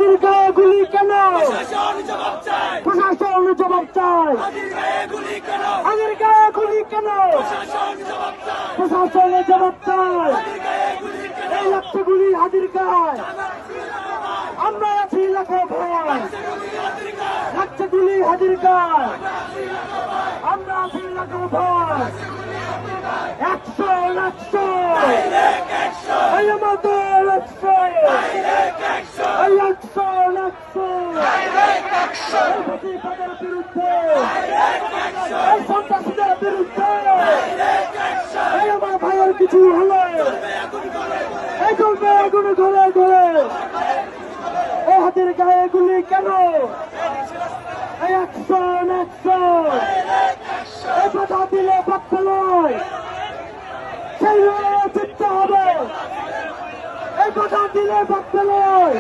হাদির গায়ে গুলি কেন? প্রশাসন জবাব চায়, প্রশাসন জবাব চায়। হাদির গায়ে গুলি কেন? হাদির গায়ে গুলি কেন? প্রশাসন জবাব চায়, প্রশাসন জবাব চায়। হাদির গায়ে গুলি কেন? এই লাগছে গুলি হাদির গায়ে। আমরা আছি লাখো ভয়, লাগছে গুলি হাদির গায়ে। আমরা আছি লাখো ভয়, 100 100 এই আমাদের 100 এই 100 100 এই প্রতিবাদের বিরুদ্ধে, এই সন্ত্রাসীদের বিরুদ্ধে, এই আমার ভাইয়ের কিছু হলে এই চলবে আগুন ঘরে ঘরে। এই হাতের গায়ে গুলি কেন? এই 100 100 এই কথা দিলে বাক্য নয়, সেই লড়াইয়ে জিততে হবে। এই কথা দিলে বাক্য নয়।